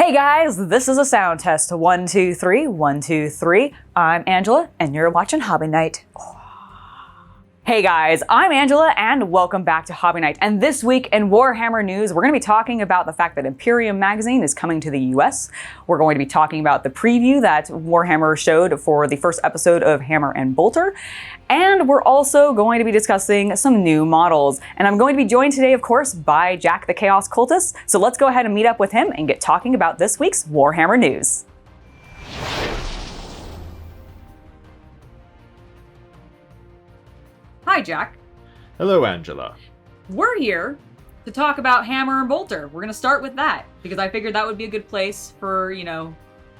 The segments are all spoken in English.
Hey guys, this is a sound test. 1, 2, 3, 1, 2, 3. I'm Angela, and you're watching Hobby Night. Hey guys, I'm Angela, and welcome back to Hobby Night. And this week in Warhammer news, we're going to be talking about the fact that Imperium Magazine is coming to the US. We're going to be talking about the preview that Warhammer showed for the first episode of Hammer and Bolter. And we're also going to be discussing some new models. And I'm going to be joined today, of course, by Jack the Chaos Cultist. So let's go ahead and meet up with him and get talking about this week's Warhammer news. Hi, Jack. Hello, Angela. We're here to talk about Hammer and Bolter. We're going to start with that because I figured that would be a good place for,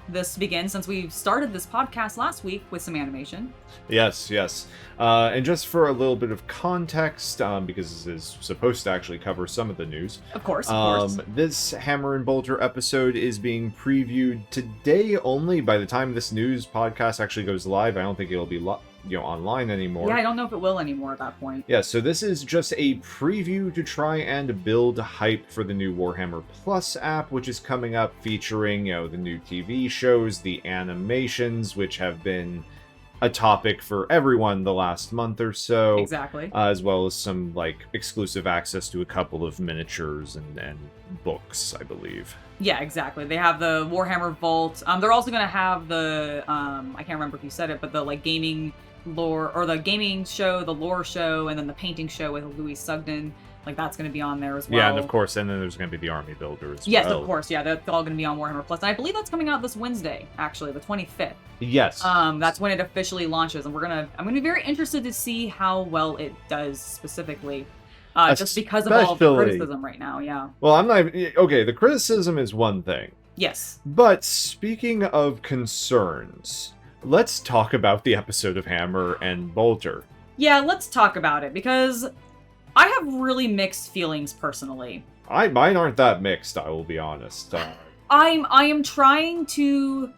this to begin, since we started this podcast last week with some animation. Yes. And just for a little bit of context, because this is supposed to actually cover some of the news. Of course. This Hammer and Bolter episode is being previewed today only. By the time this news podcast actually goes live, I don't think it'll be online anymore. Yeah, I don't know if it will anymore at that point. Yeah, so this is just a preview to try and build hype for the new Warhammer Plus app, which is coming up, featuring, the new TV shows, the animations, which have been a topic for everyone the last month or so. Exactly. As well as some, exclusive access to a couple of miniatures and books, I believe. Yeah, exactly. They have the Warhammer Vault. They're also going to have the, I can't remember if you said it, but the, gaming lore, or the gaming show, the lore show, and then the painting show with Louis Sugden. That's going to be on there as well. Yeah, and of course, and then there's going to be the army builder as well. Yes, of course, yeah, that's all going to be on Warhammer Plus. And I believe that's coming out this Wednesday, actually, the 25th. Yes. That's when it officially launches, and I'm going to be very interested to see how well it does specifically. Just because of all the criticism right now, yeah. Well, I'm not... Okay, the criticism is one thing. Yes. But speaking of concerns, let's talk about the episode of Hammer and Bolter. Yeah, let's talk about it, because I have really mixed feelings personally. Mine aren't that mixed, I will be honest. I am trying to...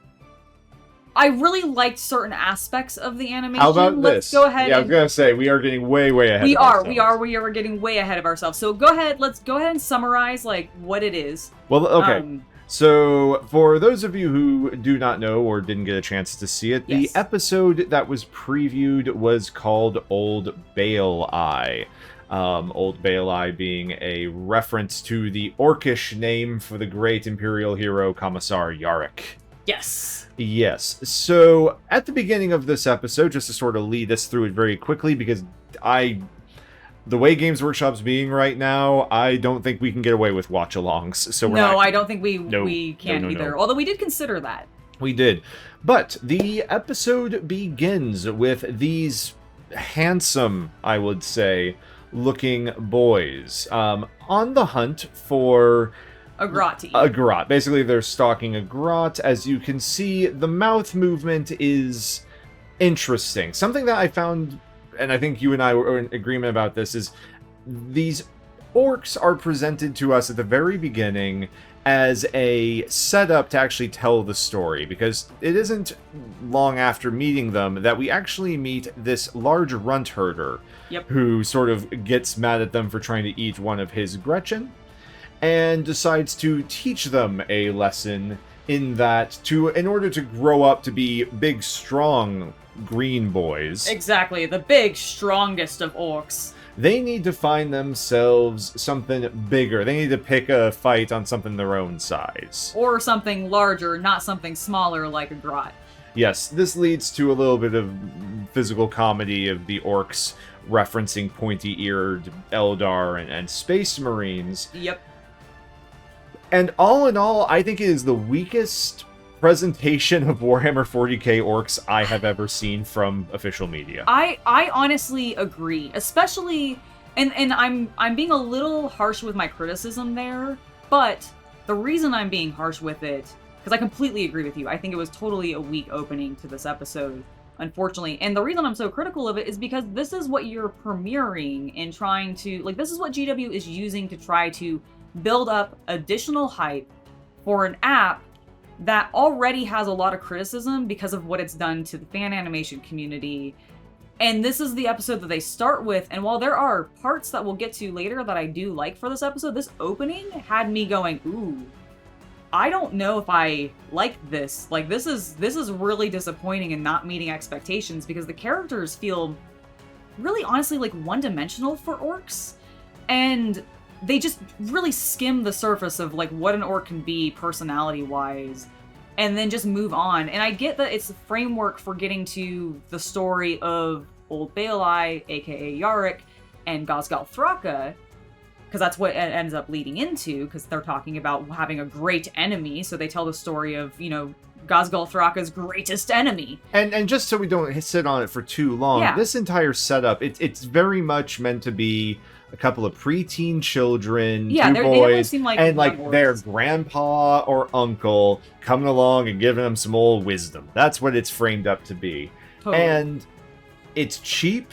I really liked certain aspects of the animation. How about Let's this? go ahead. Yeah, I was gonna say we are getting way ahead. We are getting way ahead of ourselves. So let's go ahead and summarize what it is. Well, okay. So for those of you who do not know or didn't get a chance to see it, yes. The episode that was previewed was called Old Bale Eye. Old Bale Eye being a reference to the Orcish name for the great Imperial hero Commissar Yarrick. Yes. So, at the beginning of this episode, just to sort of lead us through it very quickly, because the way Games Workshop's being right now, I don't think we can get away with watch-alongs. So I don't think we can either. Although we did consider that. We did. But the episode begins with these handsome, I would say, looking boys on the hunt for... A grot. A grot. Basically, they're stalking a grot. As you can see, the mouth movement is interesting. Something that I found, and I think you and I were in agreement about this, is these orcs are presented to us at the very beginning as a setup to actually tell the story, because it isn't long after meeting them that we actually meet this large Runtherder, who sort of gets mad at them for trying to eat one of his Gretchen, and decides to teach them a lesson in order to grow up to be big, strong green boys. Exactly, the big, strongest of orcs. They need to find themselves something bigger. They need to pick a fight on something their own size. Or something larger, not something smaller like a grot. Yes, this leads to a little bit of physical comedy of the orcs referencing pointy-eared Eldar and Space Marines. Yep. And all in all, I think it is the weakest presentation of Warhammer 40k orcs I have ever seen from official media. I honestly agree, especially, and I'm being a little harsh with my criticism there, but the reason I'm being harsh with it, because I completely agree with you, I think it was totally a weak opening to this episode, unfortunately, and the reason I'm so critical of it is because this is what you're premiering and trying to, this is what GW is using to try to build up additional hype for an app that already has a lot of criticism because of what it's done to the fan animation community. And this is the episode that they start with, and while there are parts that we'll get to later that I do like for this episode, this opening had me going, ooh, I don't know if I like this. Like, this is really disappointing and not meeting expectations, because the characters feel really, honestly, like, one-dimensional for orcs. And they just really skim the surface of, like, what an orc can be personality-wise, and then just move on. And I get that it's a framework for getting to the story of Old Bale Eye, aka Yarrick, and Ghazghkull Thraka, because that's what it ends up leading into, because they're talking about having a great enemy, so they tell the story of, you know, Ghazghkull Thraka's greatest enemy. And just so we don't sit on it for too long, this entire setup, it's very much meant to be a couple of preteen children, two boys, seem like and like their grandpa or uncle coming along and giving them some old wisdom. That's what it's framed up to be. Totally. And it's cheap.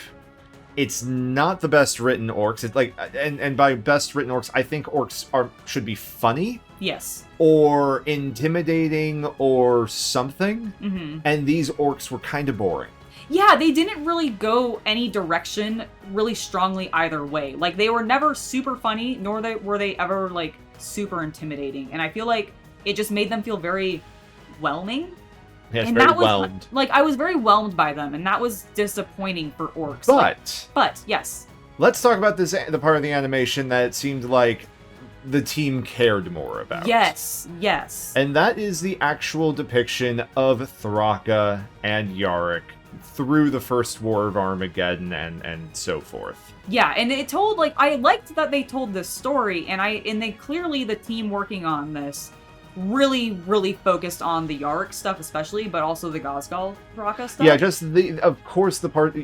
It's not the best written orcs. It's like, and by best written orcs, I think orcs should be funny. Yes. Or intimidating or something. Mm-hmm. And these orcs were kind of boring. Yeah, they didn't really go any direction really strongly either way. Like, they were never super funny, nor were they ever, like, super intimidating. And I feel like it just made them feel very whelming. Yes, and very that was, whelmed. like, I was very whelmed by them, and that was disappointing for orcs. But yes. Let's talk about the part of the animation that it seemed like the team cared more about. Yes. And that is the actual depiction of Thraka and Yarrick through the First War of Armageddon and so forth. Yeah, and it told, like, I liked that they told this story, and they clearly, the team working on this, really focused on the Yarrick stuff especially, but also the Ghazghkull Thraka stuff. Yeah, just of course the part,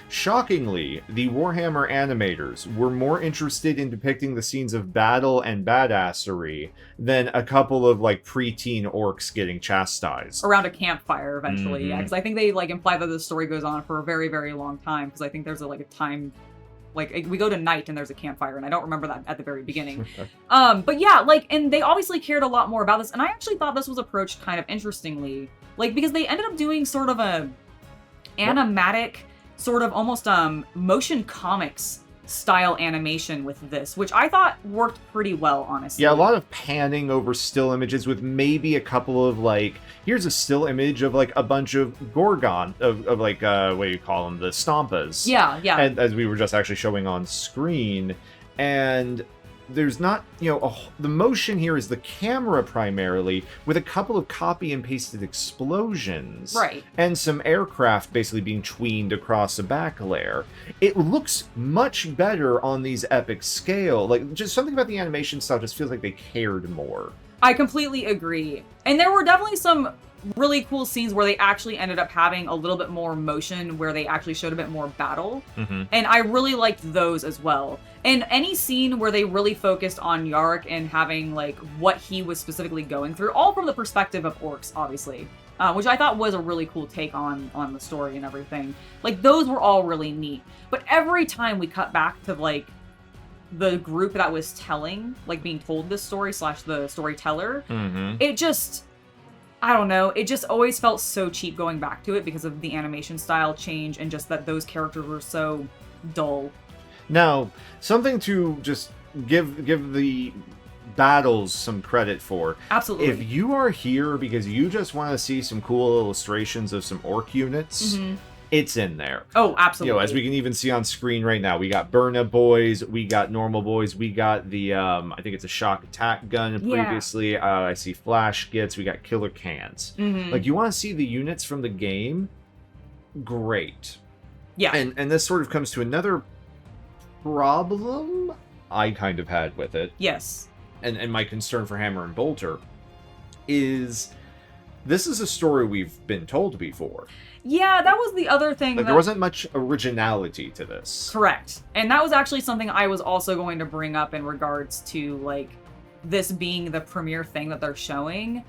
shockingly, the Warhammer animators were more interested in depicting the scenes of battle and badassery than a couple of, like, preteen orcs getting chastised. Around a campfire, eventually, Mm-hmm. yeah, because I think they, like, imply that the story goes on for a very, very long time, because I think there's, a time... Like, we go to night and there's a campfire, and I don't remember that at the very beginning. But yeah, like, and they obviously cared a lot more about this, and I actually thought this was approached kind of interestingly. Like, because they ended up doing sort of a animatic, sort of almost motion comics style animation with this, which I thought worked pretty well, honestly. Yeah, a lot of panning over still images with maybe a couple of, like, here's a still image of, like, a bunch of Gorgon, of like, what do you call them, the Stompas. Yeah. And as we were just actually showing on screen, and there's not, the motion here is the camera primarily, with a couple of copy and pasted explosions. Right. And some aircraft basically being tweened across a back layer. It looks much better on these epic scale. Like, just something about the animation style just feels like they cared more. I completely agree. And there were definitely some really cool scenes where they actually ended up having a little bit more motion, where they actually showed a bit more battle. Mm-hmm. And I really liked those as well. And any scene where they really focused on Yarrick and having, like, what he was specifically going through, all from the perspective of orcs, obviously, which I thought was a really cool take on the story and everything. Like, those were all really neat. But every time we cut back to, like, the group that was telling, like, being told this story / the storyteller, it just... I don't know, it just always felt so cheap going back to it because of the animation style change and just that those characters were so dull. Now, something to just give the battles some credit for. Absolutely. If you are here because you just want to see some cool illustrations of some orc units, it's in there. Oh, absolutely. As we can even see on screen right now, we got Burna boys, we got normal boys, we got the, I think it's a shock attack gun previously. I see flash gits, we got killer cans. Like, you want to see the units from the game? Great. Yeah. And this sort of comes to another problem I kind of had with it. Yes. And my concern for Hammer and Bolter is this is a story we've been told before. Yeah, that was the other thing. Like, there wasn't much originality to this. Correct. And that was actually something I was also going to bring up in regards to, like, this being the premiere thing that they're showing.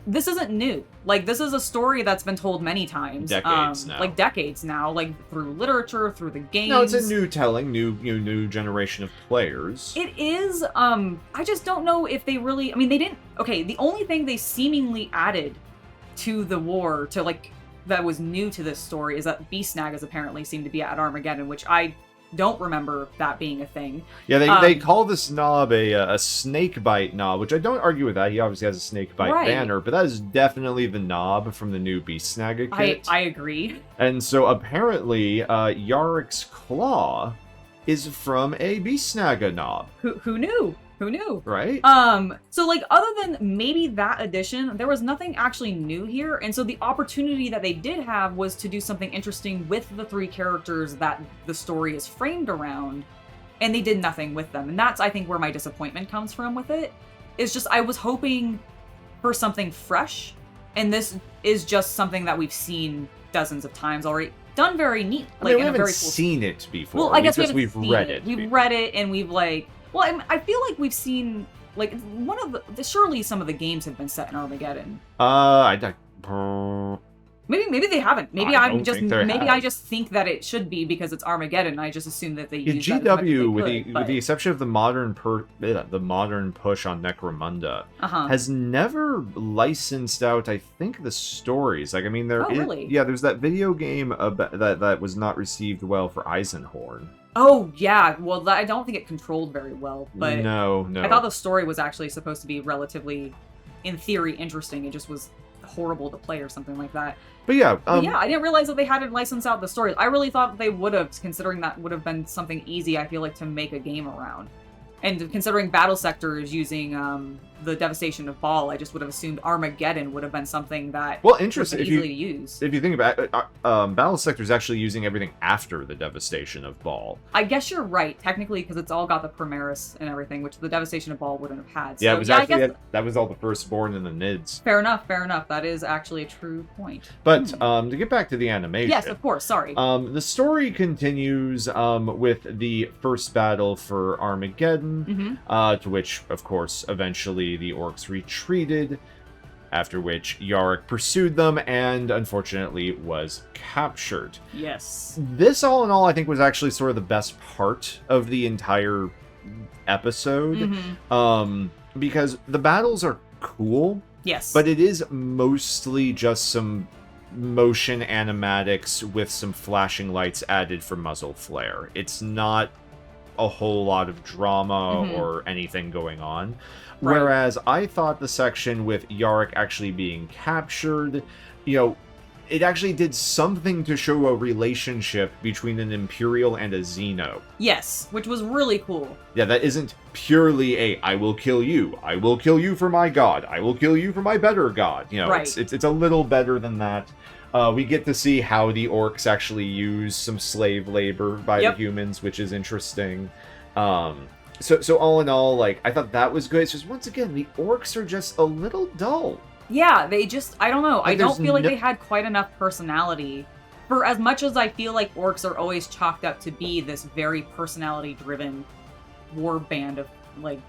This isn't new. Like, this is a story that's been told many times. Decades now. Like, decades now. Like, through literature, through the games. No, it's a new telling, new generation of players. It is, I just don't know if they really... I mean, they didn't... Okay, the only thing they seemingly added to the war, to, like... that was new to this story is that Beast Snaggers apparently seem to be at Armageddon, which I don't remember that being a thing. Yeah, they call this knob a snake bite knob, which I don't argue with that. He obviously has a snake bite banner, but that is definitely the knob from the new Beast Snagga kit. I agree. And so apparently, Yarrick's claw is from a Beast Snagga knob. Who knew? Who knew? Right? So, like, other than maybe that addition, there was nothing actually new here, and so the opportunity that they did have was to do something interesting with the 3 characters that the story is framed around, and they did nothing with them. And that's, I think, where my disappointment comes from with it. It's just, I was hoping for something fresh, and this is just something that we've seen dozens of times already. Done very neat. Like, we haven't very cool seen it before. Well, I guess we've read it. We've read it, and we've, like... Well, I feel like we've seen, like, one of the... Surely some of the games have been set in Armageddon. Maybe they haven't. Maybe I just think that it should be because it's Armageddon. I just assume that they use GW, that as much as they with the exception of the modern push on Necromunda, has never licensed out, I think, the stories. Like, I mean, really? Yeah, there's that video game that was not received well for Eisenhorn. Oh, yeah. Well, I don't think it controlled very well, but... No. I thought the story was actually supposed to be relatively, in theory, interesting. It just was horrible to play or something like that. But yeah, I didn't realize that they hadn't licensed out the stories. I really thought they would have, considering that would have been something easy, I feel like, to make a game around. And considering Battle Sector is using the Devastation of Baal, I just would have assumed Armageddon would have been something that interesting would be easily to use. If you think about it, Battle Sector is actually using everything after the Devastation of Baal. I guess you're right, technically, because it's all got the Primaris and everything, which the Devastation of Baal wouldn't have had. So, yeah, it was that was all the Firstborn and the Nids. Fair enough. That is actually a true point. But to get back to the animation... Yes, of course, sorry. The story continues with the first battle for Armageddon, to which, of course, eventually the orcs retreated, after which Yarrick pursued them and, unfortunately, was captured. Yes. This, all in all, I think was actually sort of the best part of the entire episode, because the battles are cool. Yes. But it is mostly just some motion animatics with some flashing lights added for muzzle flare. It's not a whole lot of drama or anything going on. Right. Whereas I thought the section with Yarrick actually being captured, it actually did something to show a relationship between an Imperial and a Xeno. Yes, which was really cool. Yeah, that isn't purely I will kill you for my god, I will kill you for my better god. Right. It's a little better than that. We get to see how the orcs actually use some slave labor by the humans, which is interesting. So all in all, like, I thought that was good. It's just, once again, the orcs are just a little dull. Yeah, they just, I don't know. I don't feel like they had quite enough personality. For as much as I feel like orcs are always chalked up to be this very personality-driven war band of, like,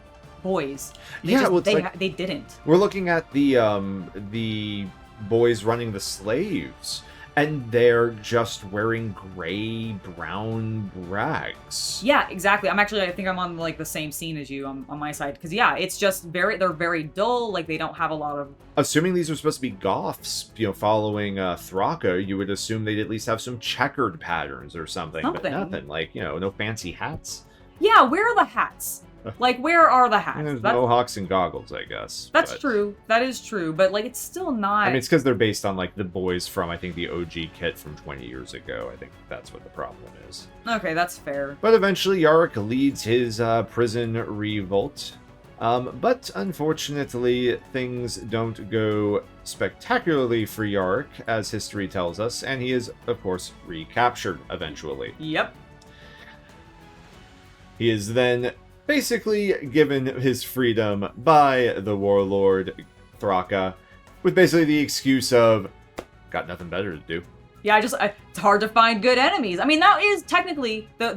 boys. They didn't. We're looking at the boys running the slaves, and they're just wearing gray, brown rags. Yeah, exactly. I think I'm on, like, the same scene as you on my side. Because, yeah, it's just they're very dull. Like, they don't have a lot of... Assuming these are supposed to be Goths, following Thraka, you would assume they'd at least have some checkered patterns or something. But nothing. Like, no fancy hats. Yeah, where are the hats? Like, where are the hats? There's mohawks and goggles, I guess. That's true. That is true. But, like, it's still not... I mean, it's because they're based on, like, the boys from, I think, the OG kit from 20 years ago. I think that's what the problem is. Okay, that's fair. But eventually, Yarrick leads his prison revolt. But, unfortunately, things don't go spectacularly for Yarrick, as history tells us. And he is, of course, recaptured eventually. Yep. He is then... basically given his freedom by the warlord Thraka, with basically the excuse of, got nothing better to do. Yeah, it's hard to find good enemies. I mean, that is technically the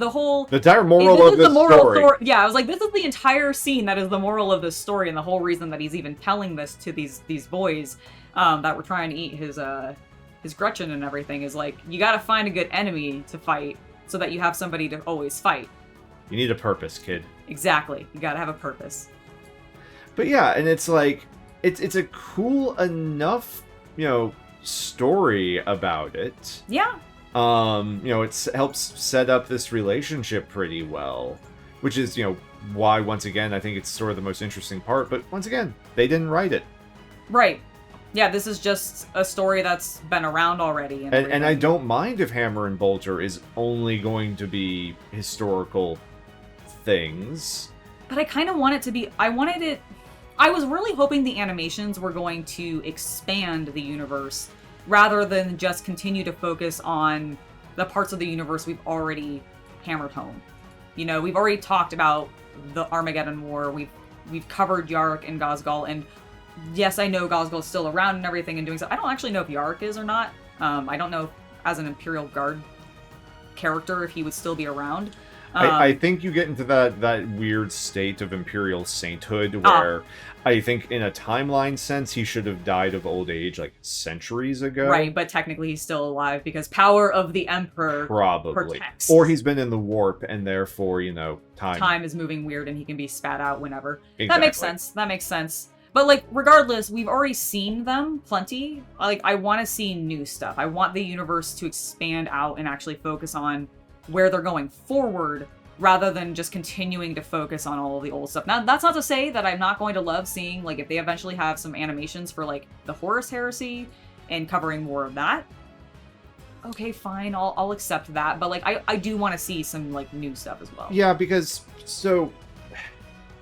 entire moral of this story. Yeah, I was like, this is the entire scene that is the moral of this story, and the whole reason that he's even telling this to these boys that were trying to eat his Gretchen and everything is like, you gotta find a good enemy to fight so that you have somebody to always fight. You need a purpose, kid. Exactly. You gotta have a purpose. But yeah, and it's like, it's a cool enough, story about it. Yeah. It helps set up this relationship pretty well, which is, why, once again, I think it's sort of the most interesting part. But once again, they didn't write it. Right. Yeah, this is just a story that's been around already. And I don't mind if Hammer and Bolter is only going to be historical things. But I kind of want it to be... I was really hoping the animations were going to expand the universe rather than just continue to focus on the parts of the universe we've already hammered home. We've already talked about the Armageddon War. We've covered Yarrick and Ghazghkull, and yes, I know Ghazghkull's still around and everything and doing so. I don't actually know if Yarrick is or not. I don't know if, as an Imperial Guard character, if he would still be around. I think you get into that weird state of Imperial sainthood where I think in a timeline sense he should have died of old age like centuries ago. Right, but technically he's still alive because power of the Emperor probably protects. Or he's been in the warp and therefore, time is moving weird and he can be spat out whenever. Exactly. That makes sense. But, regardless, we've already seen them plenty. I want to see new stuff. I want the universe to expand out and actually focus on where they're going forward rather than just continuing to focus on all of the old stuff. Now, that's not to say that I'm not going to love seeing, if they eventually have some animations for, the Horus Heresy and covering more of that. Okay, fine, I'll accept that. But, I do want to see some, new stuff as well. Yeah, because,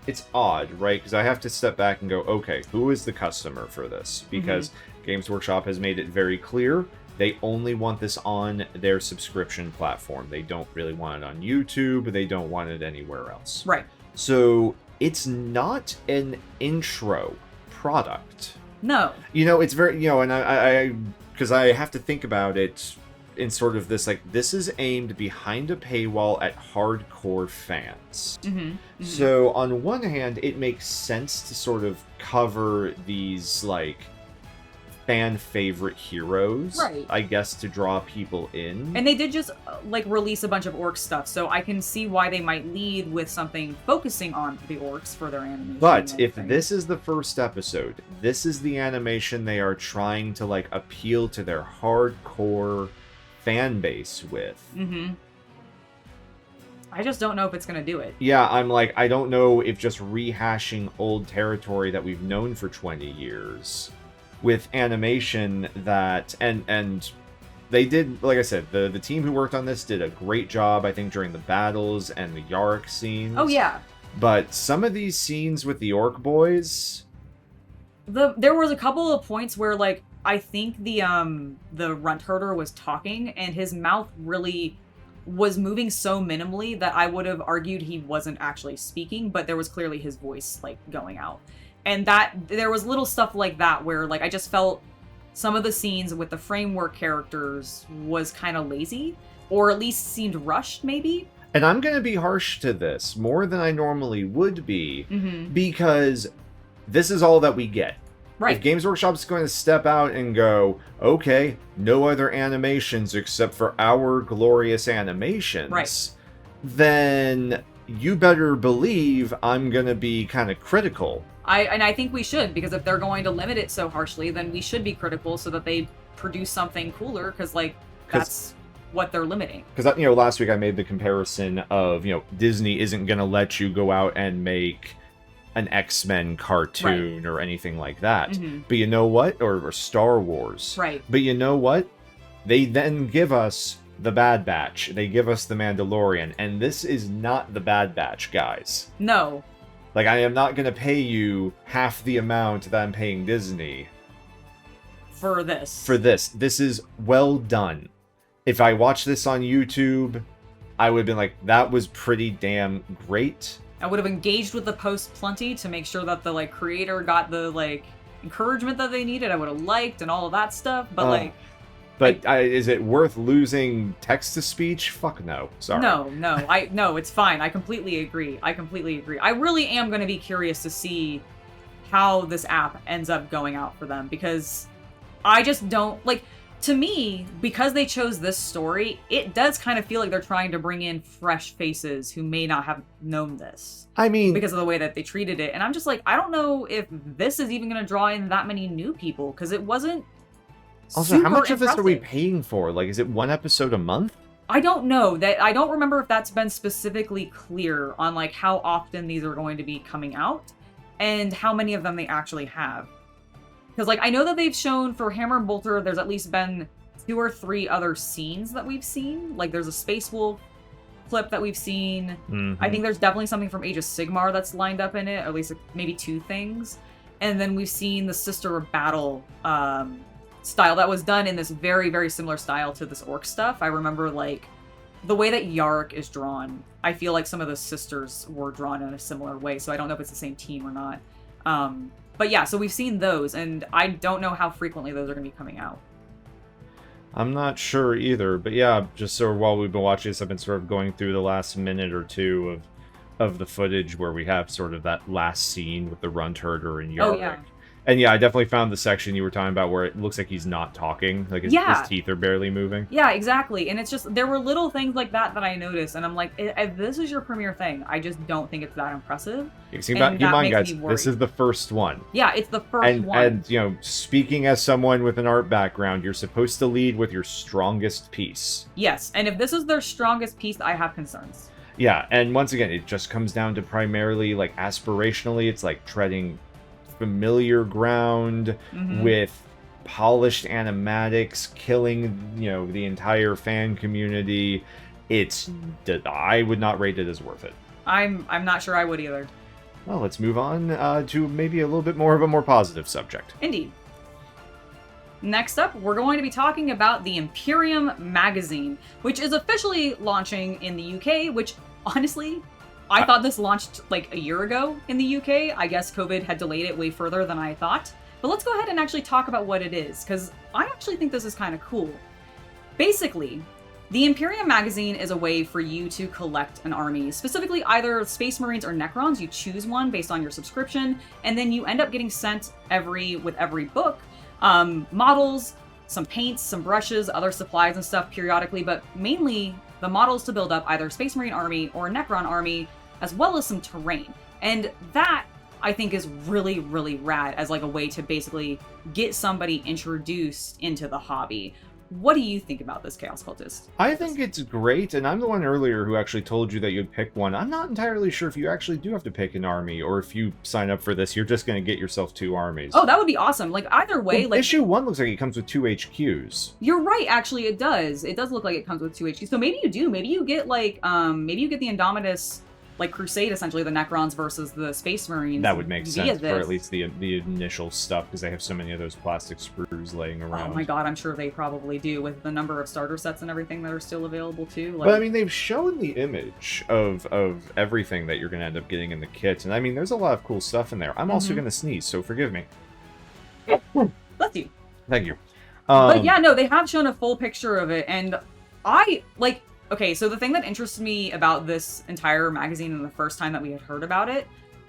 it's odd, right? Because I have to step back and go, okay, who is the customer for this? Because Games Workshop has made it very clear they only want this on their subscription platform. They don't really want it on YouTube. They don't want it anywhere else. Right. So it's not an intro product. No. It's very, and I because I have to think about it in sort of this, this is aimed behind a paywall at hardcore fans. So on one hand, it makes sense to sort of cover these, fan favorite heroes, right, I guess, to draw people in. And they did just, release a bunch of orc stuff, so I can see why they might lead with something focusing on the orcs for their animation. But if this is the first episode, this is the animation they are trying to, appeal to their hardcore fan base with. I just don't know if it's going to do it. Yeah, I'm I don't know if just rehashing old territory that we've known for 20 years with animation that, and they did, like I said, the team who worked on this did a great job, I think, during the battles and the Yarrick scenes. Oh, yeah. But some of these scenes with the Ork boys... There was a couple of points where, I think the Runtherder was talking, and his mouth really was moving so minimally that I would have argued he wasn't actually speaking, but there was clearly his voice, going out. And there was little stuff like that where, I just felt some of the scenes with the framework characters was kind of lazy, or at least seemed rushed, maybe. And I'm going to be harsh to this, more than I normally would be, because this is all that we get. Right. If Games Workshop's going to step out and go, okay, no other animations except for our glorious animations, right, then you better believe I'm going to be kind of critical. I think we should, because if they're going to limit it so harshly, then we should be critical so that they produce something cooler, because, that's what they're limiting. Because, last week I made the comparison of, Disney isn't going to let you go out and make an X-Men cartoon, right, or anything like that. But you know what? Or Star Wars. Right. But you know what? They then give us the Bad Batch. They give us the Mandalorian. And this is not the Bad Batch, guys. No. I am not going to pay you half the amount that I'm paying Disney. For this. This is well done. If I watched this on YouTube, I would have been like, that was pretty damn great. I would have engaged with the post plenty to make sure that the, creator got the, encouragement that they needed. I would have liked and all of that stuff, but, is it worth losing text-to-speech? Fuck no. Sorry. No, it's fine. I completely agree. I really am going to be curious to see how this app ends up going out for them, because I just don't, to me, because they chose this story, it does kind of feel like they're trying to bring in fresh faces who may not have known this. I mean... because of the way that they treated it. And I'm just I don't know if this is even going to draw in that many new people, because it wasn't Also, how much of this are we impressive. paying for? Like, is it one episode a month? I don't know. That I don't remember if that's been specifically clear on like how often these are going to be coming out and how many of them they actually have. Because like I know that they've shown for Hammer and Bolter, there's at least been 2 or 3 other scenes that we've seen. Like there's a Space Wolf clip that we've seen. I think there's definitely something from Age of Sigmar that's lined up in it, or at least maybe 2 things. And then we've seen the Sister of Battle style that was done in this very, very similar style to this orc stuff. I remember like the way that Yarrick is drawn. I feel like some of the sisters were drawn in a similar way, so I don't know if it's the same team or not. But yeah, so we've seen those, and I don't know how frequently those are going to be coming out. I'm not sure either, but yeah, just so while we've been watching this, I've been sort of going through the last minute or 2 of the footage where we have sort of that last scene with the Runtherder and Yarrick. Oh, yeah. And yeah, I definitely found the section you were talking about where it looks like he's not talking, like his teeth are barely moving. Yeah, exactly. And it's just, there were little things like that that I noticed, and I'm like, if this is your premiere thing, I just don't think it's that impressive. Keep in mind, guys, this is the first one. Yeah, it's the first one. And, you know, speaking as someone with an art background, you're supposed to lead with your strongest piece. Yes, and if this is their strongest piece, I have concerns. Yeah, and once again, it just comes down to primarily, like, aspirationally, it's like treading familiar ground with polished animatics, killing, you know, the entire fan community. I would not rate it as worth it. I'm not sure I would either. Well, let's move on to maybe a little bit more of a more positive subject. Indeed. Next up, we're going to be talking about the Imperium Magazine, which is officially launching in the UK, which, honestly, I thought this launched like a year ago in the UK. I guess COVID had delayed it way further than I thought. But let's go ahead and actually talk about what it is, because I actually think this is kind of cool. Basically, the Imperium Magazine is a way for you to collect an army, specifically either Space Marines or Necrons. You choose one based on your subscription, and then you end up getting sent with every book, models, some paints, some brushes, other supplies and stuff periodically, but mainly the models to build up either Space Marine army or Necron army, as well as some terrain. And that, I think, is really, really rad as like a way to basically get somebody introduced into the hobby. What do you think about this, Chaos Cultist? I think it's great, and I'm the one earlier who actually told you that you'd pick one. I'm not entirely sure if you actually do have to pick an army, or if you sign up for this, you're just going to get yourself 2 armies. Oh, that would be awesome. Like, either way, well, like... Issue 1 looks like it comes with 2 HQs. You're right, actually, it does. It does look like it comes with 2 HQs. So maybe you do. Maybe you get, like, maybe you get the Indomitus, like, Crusade, essentially, the Necrons versus the Space Marines. That would make sense for at least the initial stuff, because they have so many of those plastic sprues laying around. Oh my god, I'm sure they probably do, with the number of starter sets and everything that are still available, too. Like... But, I mean, they've shown the image of everything that you're going to end up getting in the kit, and, I mean, there's a lot of cool stuff in there. I'm also going to sneeze, so forgive me. Bless you. Thank you. But yeah, no, they have shown a full picture of it, and I, like... Okay, so the thing that interested me about this entire magazine and the first time that we had heard about it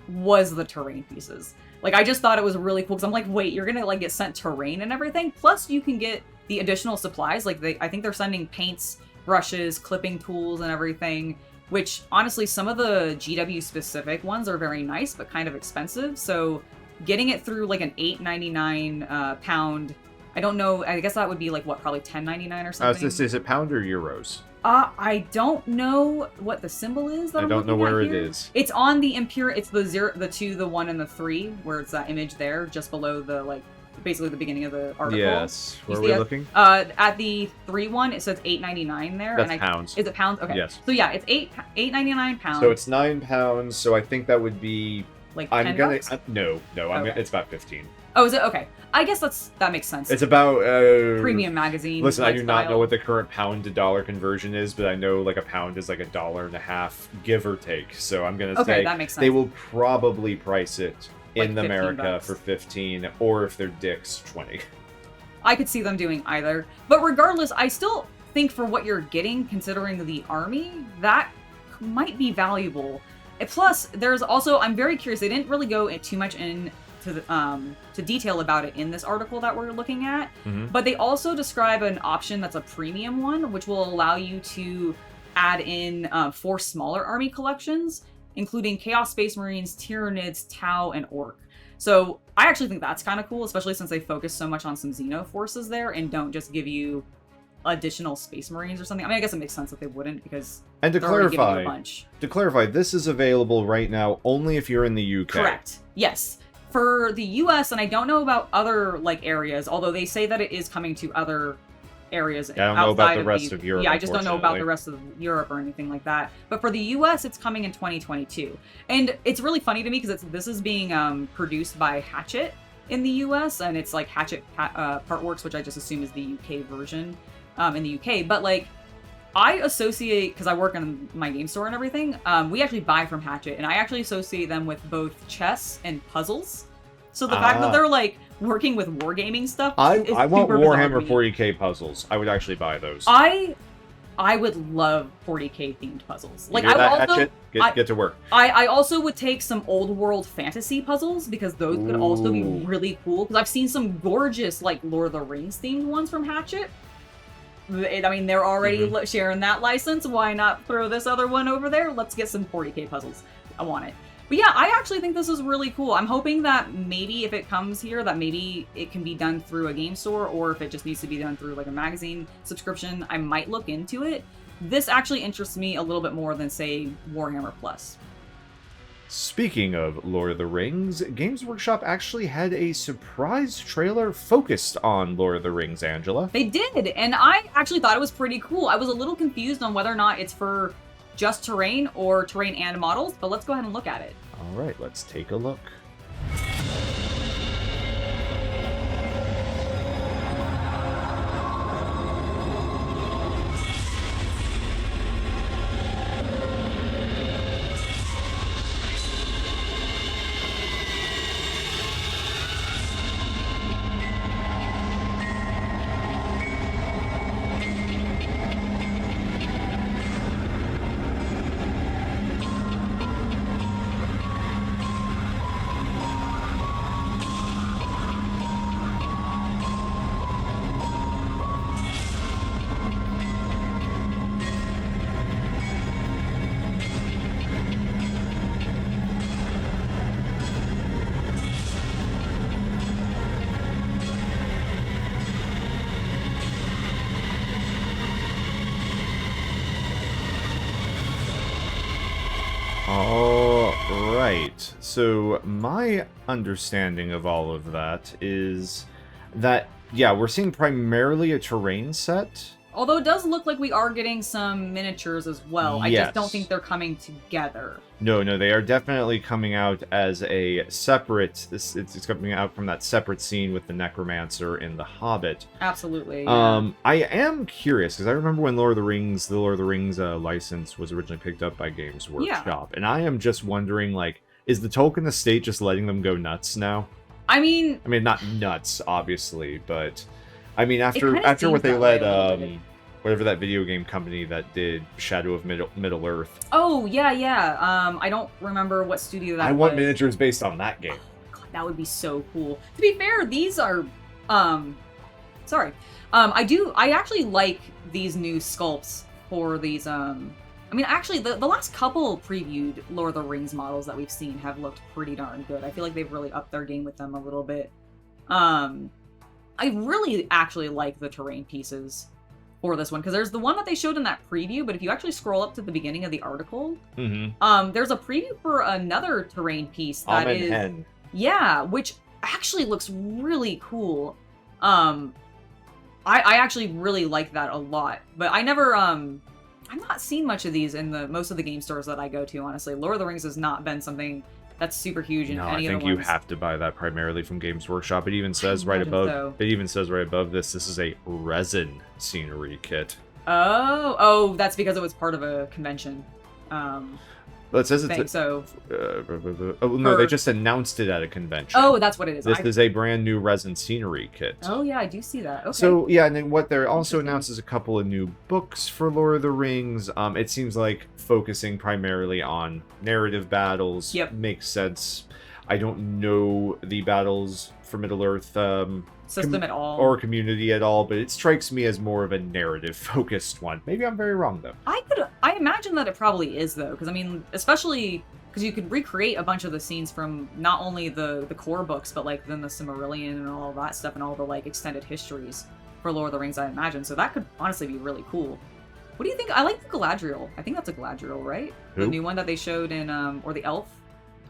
was the terrain pieces. Like, I just thought it was really cool, because I'm like, wait, you're gonna, like, get sent terrain and everything? Plus, you can get the additional supplies. Like, I think they're sending paints, brushes, clipping tools, and everything, which, honestly, some of the GW-specific ones are very nice, but kind of expensive. So, getting it through, like, an $8.99 pound... I don't know, I guess that would be, like, what, probably $10.99 or something? Is it pound or euros? I don't know what the symbol is that I don't know where it here. is. It's on the Imperium, it's the 0, the 2, the 1, and the 3, where it's that image there, just below the, like, basically the beginning of the article. Yes. Where are we looking? At the 3 one, it says $8.99 there. That's pounds. Is it pounds? Okay. Yes. So yeah, it's $8.99 pounds. So it's £9, so I think that would be... Like $10? No, Okay. It's about 15. Oh, is it? Okay. I guess that makes sense. It's about... Premium magazine. Listen, I do not know what the current pound to dollar conversion is, but I know like a pound is like $1.50, give or take. So I'm going to say that makes sense. They will probably price it like in America $15. for 15, or if they're dicks, 20. I could see them doing either. But regardless, I still think for what you're getting, considering the army, that might be valuable. Plus, there's also, I'm very curious, they didn't really go too much into to detail about it in this article that we're looking at, but they also describe an option that's a premium one, which will allow you to add in 4 smaller army collections, including Chaos Space Marines, Tyranids, Tau, and Ork. So I actually think that's kind of cool, especially since they focus so much on some Xeno forces there and don't just give you additional Space Marines or something. I mean, I guess it makes sense that they wouldn't, because and to they're already giving you a clarify, bunch. This is available right now only if you're in the UK. Correct. Yes. For the US, and I don't know about other like areas, although they say that it is coming to other areas. Yeah, I don't know about the rest of Europe. Yeah, I just don't know about the rest of Europe or anything like that. But for the US, it's coming in 2022. And it's really funny to me because this is being produced by Hatchet in the US, and it's like Hatchet Partworks, which I just assume is the UK version in the UK. But like, I associate, because I work in my game store and everything, we actually buy from Hatchet, and I actually associate them with both chess and puzzles. So the fact that they're like working with wargaming stuff I want Warhammer 40K. 40k puzzles. I would actually buy those. I would love 40K themed puzzles. Like, you hear I would that, also Hatchet? Get to work. I also would take some old world fantasy puzzles, because those could also be really cool. Because I've seen some gorgeous like Lord of the Rings themed ones from Hatchet. I mean, they're already sharing that license. Why not throw this other one over there? Let's get some 40K puzzles. I want it. But yeah, I actually think this is really cool. I'm hoping that maybe if it comes here, that maybe it can be done through a game store, or if it just needs to be done through like a magazine subscription, I might look into it. This actually interests me a little bit more than, say, Warhammer Plus. Speaking of Lord of the Rings, Games Workshop actually had a surprise trailer focused on Lord of the Rings, Angela. They did, and I actually thought it was pretty cool. I was a little confused on whether or not it's for just terrain or terrain and models, but let's go ahead and look at it. All right, let's take a look. Alright, so my understanding of all of that is that, yeah, we're seeing primarily a terrain set. Although it does look like we are getting some miniatures as well. I just don't think they're coming together. No, they are definitely coming out as a separate... It's coming out from that separate scene with the Necromancer in The Hobbit. Absolutely. Yeah. I am curious, because I remember when the Lord of the Rings license was originally picked up by Games Workshop, and I am just wondering, like, is the Tolkien estate just letting them go nuts now? I mean, not nuts, obviously, but... I mean, after what they let, whatever that video game company that did Shadow of Middle-earth. Oh, yeah. I don't remember what studio that was. I want miniatures based on that game. Oh, God, that would be so cool. To be fair, these are, sorry. I actually like these new sculpts for these, I mean, actually, the last couple previewed Lord of the Rings models that we've seen have looked pretty darn good. I feel like they've really upped their game with them a little bit. I really actually like the terrain pieces for this one, because there's the one that they showed in that preview, but if you actually scroll up to the beginning of the article, there's a preview for another terrain piece that is... Hen. Yeah, which actually looks really cool. I actually really like that a lot, but I never... I've not seen much of these in most of the game stores that I go to, honestly. Lord of the Rings has not been something that's super huge in any of the ones. No, I think you have to buy that primarily from Games Workshop. It even says right above. It even says right above this. This is a resin scenery kit. Oh, that's because it was part of a convention. Well, it says it's they just announced it at a convention. Oh, that's what it is. This is a brand new resin scenery kit. Oh yeah, I do see that. Okay. So yeah, and then what they're also announced is a couple of new books for Lord of the Rings. It seems like focusing primarily on narrative battles. Yep. Makes sense. I don't know the battles for Middle-earth system at all, or community at all, but it strikes me as more of a narrative-focused one. Maybe I'm very wrong though. I imagine that it probably is though, because I mean, especially because you could recreate a bunch of the scenes from not only the core books, but like then the Silmarillion and all that stuff and all the like extended histories for Lord of the Rings, I imagine. So that could honestly be really cool. What do you think? I like the Galadriel. I think that's a Galadriel, right? Who? The new one that they showed in or the elf.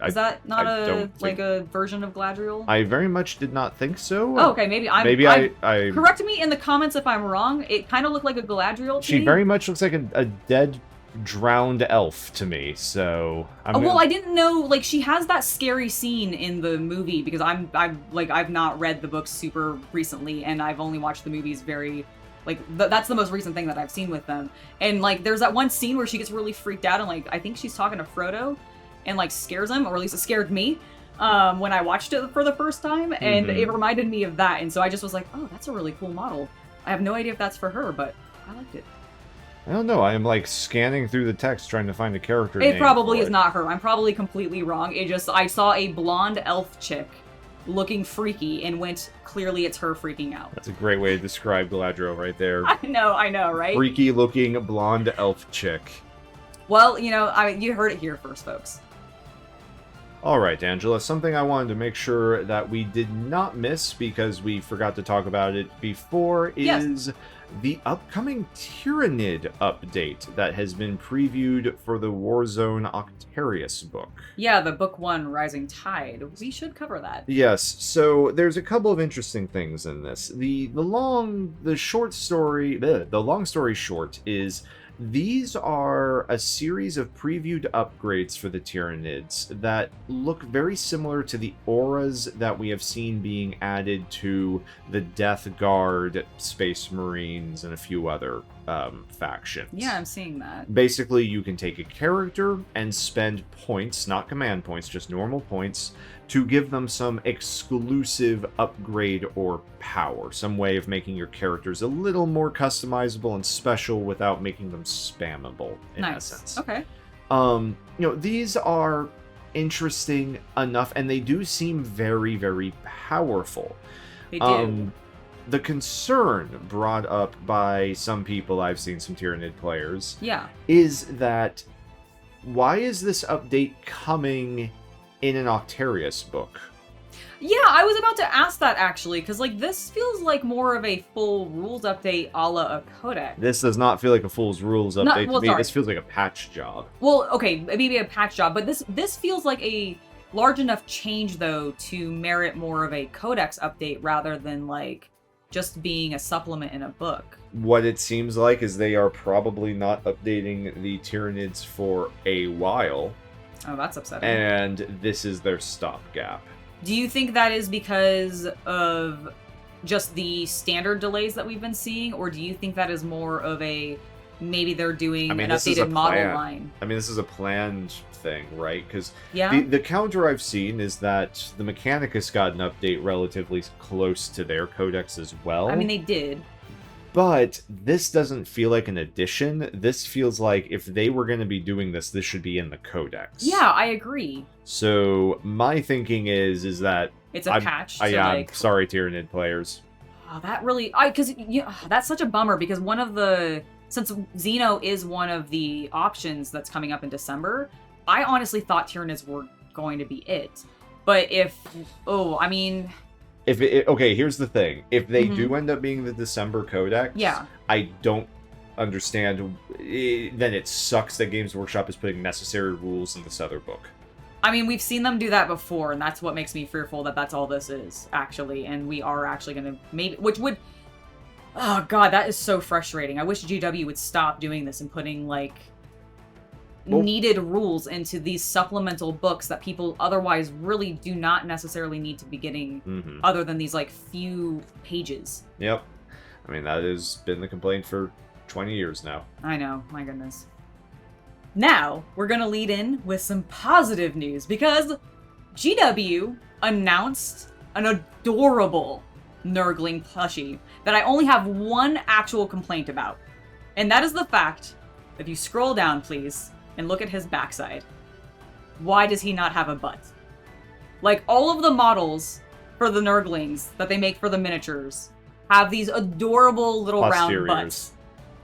Is I that not think... a version of Galadriel? I very much did not think so. Oh, okay, maybe I correct me in the comments if I'm wrong. It kind of looked like a Galadriel. She very much looks like a dead, drowned elf to me. So well, I didn't know. Like, she has that scary scene in the movie because I've not read the books super recently, and I've only watched the movies very. Like, that's the most recent thing that I've seen with them. And, like, there's that one scene where she gets really freaked out and, like, I think she's talking to Frodo and, like, scares him, or at least it scared me when I watched it for the first time. And it reminded me of that. And so I just was like, oh, that's a really cool model. I have no idea if that's for her, but I liked it. I don't know. I am, like, scanning through the text trying to find a character It name probably for is not her. I'm probably completely wrong. I saw a blonde elf chick looking freaky and went, clearly it's her freaking out. That's a great way to describe Galadriel right there. I know, right? Freaky looking blonde elf chick. Well, you heard it here first, folks. Alright, Angela, something I wanted to make sure that we did not miss because we forgot to talk about it before is the upcoming Tyranid update that has been previewed for the Warzone Octarius book. Yeah, the book 1, Rising Tide. We should cover that. Yes, so there's a couple of interesting things in this. The long story short is these are a series of previewed upgrades for the Tyranids that look very similar to the auras that we have seen being added to the Death Guard, Space Marines, and a few other factions. Yeah, I'm seeing that. Basically, you can take a character and spend points, not command points, just normal points, to give them some exclusive upgrade or power, some way of making your characters a little more customizable and special without making them spammable, in essence. Okay. These are interesting enough, and they do seem very, very powerful. They do. The concern brought up by some people, I've seen some Tyranid players, is that why is this update coming in an Octarius book? Yeah, I was about to ask that actually, because like this feels like more of a full rules update a la a codex. This does not feel like a full rules update to me. This feels like a patch job. Well, okay, maybe a patch job, but this feels like a large enough change though to merit more of a codex update rather than like just being a supplement in a book. What it seems like is they are probably not updating the Tyranids for a while. Oh, that's upsetting. And this is their stopgap. Do you think that is because of just the standard delays that we've been seeing, or do you think that is more of a maybe they're doing an updated model line? I mean, this is a planned thing, right? Because the counter I've seen is that the Mechanicus got an update relatively close to their codex as well. I mean, they did. But this doesn't feel like an addition. This feels like if they were going to be doing this, this should be in the codex. Yeah, I agree. So my thinking is that it's a patch. I'm sorry, Tyranid players. Oh, that really, because that's such a bummer because since Xeno is one of the options that's coming up in December, I honestly thought Tyranids were going to be it. But okay, here's the thing. If they do end up being the December codex, I don't understand. Then it sucks that Games Workshop is putting necessary rules in this other book. I mean, we've seen them do that before, and that's what makes me fearful that that's all this is, actually. And we are actually going to oh god, that is so frustrating. I wish GW would stop doing this and putting, needed rules into these supplemental books that people otherwise really do not necessarily need to be getting other than these, few pages. Yep. I mean, that has been the complaint for 20 years now. I know. My goodness. Now, we're going to lead in with some positive news because GW announced an adorable Nurgling plushie that I only have one actual complaint about. And that is the fact, if you scroll down, please, and look at his backside. Why does he not have a butt? All of the models for the Nurglings that they make for the miniatures have these adorable little round butts.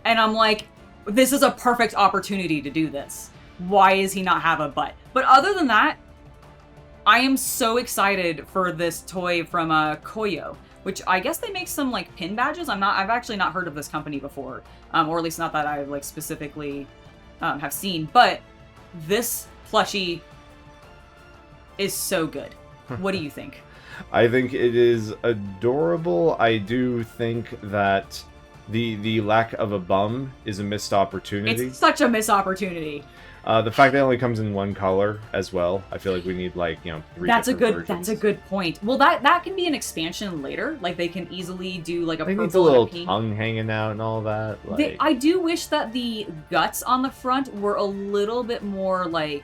And I'm like, this is a perfect opportunity to do this. why is he not have a butt? But other than that, I am so excited for this toy from Koyo, which I guess they make some like pin badges. I've actually not heard of this company before, or at least not that I like specifically have seen. But this plushie is so good. What do you think? I think it is adorable. I do think that the lack of a bum is a missed opportunity. It's such a missed opportunity. The fact that it only comes in one color as well. I feel like we need like, you know, three different versions. That's a good point. Well, that can be an expansion later. Like they can easily do like a purple purple and a little pink. tongue hanging out and all that. Like... I do wish that the guts on the front were a little bit more like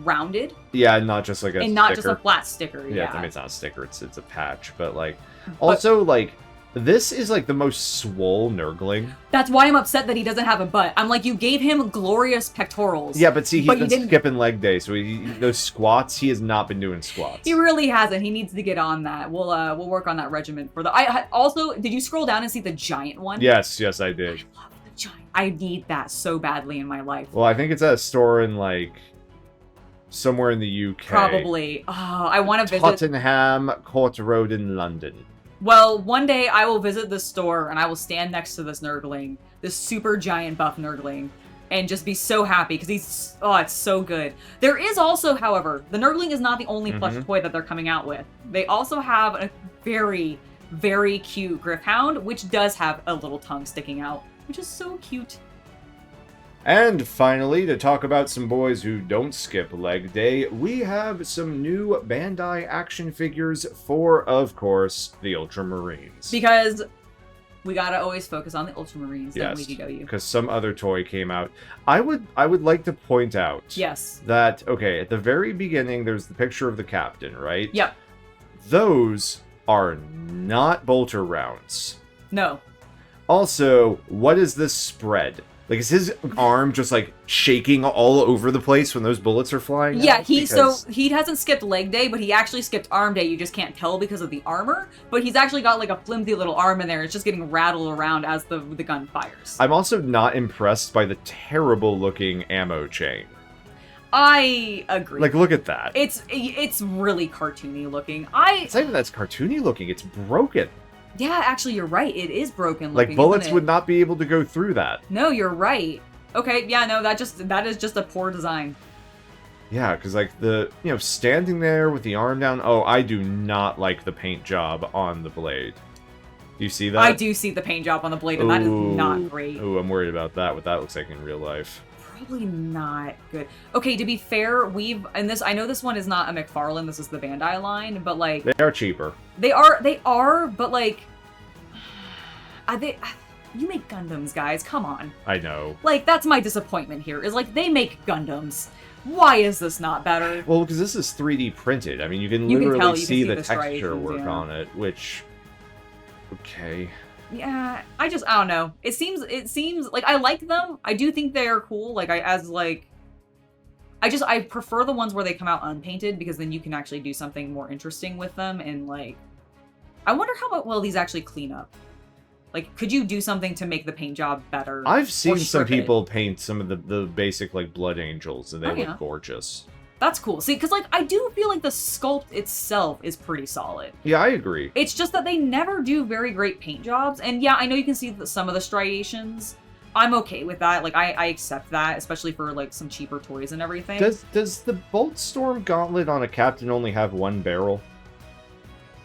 rounded. Yeah, not just like a and not sticker. Just a flat sticker. Yeah, I mean it's not a sticker, it's a patch, but like also like this is like the most swole Nurgling. That's why I'm upset that he doesn't have a butt. I'm like, you gave him glorious pectorals. Yeah, but see, he's been skipping leg day, so those squats, he has not been doing squats. He really hasn't. He needs to get on that. We'll work on that regimen for the. I also, did you scroll down and see the giant one? Yes, I did. I love the giant. I need that so badly in my life. Well, I think it's at a store in like somewhere in the UK. Probably. Oh, I want to visit Tottenham Court Road in London. Well, one day I will visit this store and I will stand next to this Nurgling, this super giant buff Nurgling, and just be so happy because it's so good. There is also, however, the Nurgling is not the only plush toy that they're coming out with. They also have a very, very cute Gryph-hound, which does have a little tongue sticking out, which is so cute. And finally, to talk about some boys who don't skip leg day, we have some new Bandai action figures for, of course, the Ultramarines. Because we gotta always focus on the Ultramarines, don't we, GW? Because some other toy came out. I would like to point out that, okay, at the very beginning, there's the picture of the captain, right? Yep. Those are not bolter rounds. No. Also, what is this spread? Like, is his arm just, like, shaking all over the place when those bullets are flying Yeah, out? he hasn't skipped leg day, but he actually skipped arm day. You just can't tell because of the armor. But he's actually got, like, a flimsy little arm in there. It's just getting rattled around as the gun fires. I'm also not impressed by the terrible-looking ammo chain. I agree. Like, look at that. It's really cartoony looking. It's not even that's cartoony looking. It's broken. Yeah, actually, you're right. It is broken looking. Like, bullets would not be able to go through that. No, you're right. Okay, yeah, no, that is just a poor design. Yeah, because, like, standing there with the arm down... Oh, I do not like the paint job on the blade. Do you see that? I do see the paint job on the blade, and that is not great. Ooh, I'm worried about that, what that looks like in real life. Probably not good. Okay, to be fair, I know this one is not a McFarlane, this is the Bandai line, but like... They are cheaper. They are, but like... You make Gundams, guys, come on. I know. Like, that's my disappointment here, is like, they make Gundams. Why is this not better? Well, because this is 3D printed. I mean, you can literally see the texture work on it, which... Okay... Yeah, I don't know. It seems like I like them. I do think they are cool. Like I prefer the ones where they come out unpainted because then you can actually do something more interesting with them. And like, I wonder how well these actually clean up. Like, could you do something to make the paint job better? I've seen some people paint some of the basic like Blood Angels, and they look gorgeous. That's cool. See, because, like, I do feel like the sculpt itself is pretty solid. Yeah, I agree. It's just that they never do very great paint jobs. And yeah, I know you can see some of the striations. I'm okay with that. Like, I accept that, especially for, like, some cheaper toys and everything. Does the Boltstorm Gauntlet on a captain only have one barrel?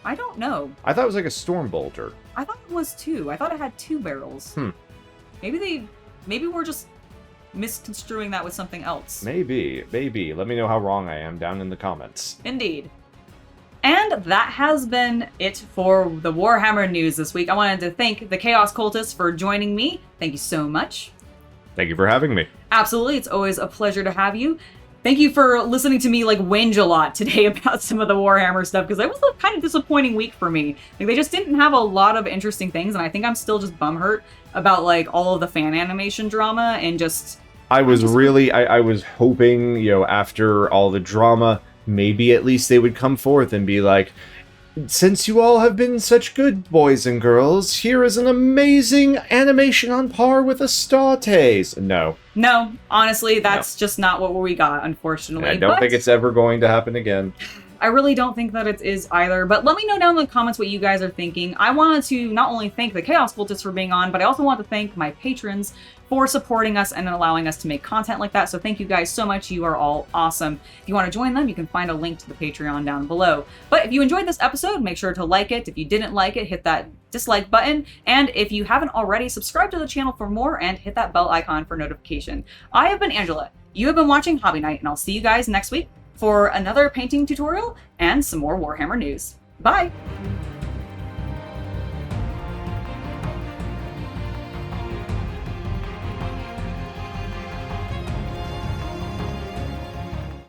I don't know. I thought it was like a Storm Bolter. I thought it was two. I thought it had two barrels. Maybe we're just misconstruing that with something else. Maybe. Let me know how wrong I am down in the comments. Indeed. And that has been it for the Warhammer news this week. I wanted to thank the Chaos Cultist for joining me. Thank you so much. Thank you for having me. Absolutely. It's always a pleasure to have you. Thank you for listening to me like whinge a lot today about some of the Warhammer stuff, because it was a kind of disappointing week for me. Like, they just didn't have a lot of interesting things, and I think I'm still just bumhurt about like all of the fan animation drama and just... I was hoping, after all the drama, maybe at least they would come forth and be like, since you all have been such good boys and girls, here is an amazing animation on par with Astartes. No. No, honestly, that's just not what we got, unfortunately. I don't think it's ever going to happen again. I really don't think that it is either, but let me know down in the comments what you guys are thinking. I wanted to not only thank the Chaos Cultists for being on, but I also want to thank my patrons for supporting us and allowing us to make content like that. So thank you guys so much. You are all awesome. If you want to join them, you can find a link to the Patreon down below. But if you enjoyed this episode, make sure to like it. If you didn't like it, hit that dislike button. And if you haven't already, subscribe to the channel for more and hit that bell icon for notification. I have been Angela. You have been watching Hobby Night, and I'll see you guys next week for another painting tutorial and some more Warhammer news. Bye!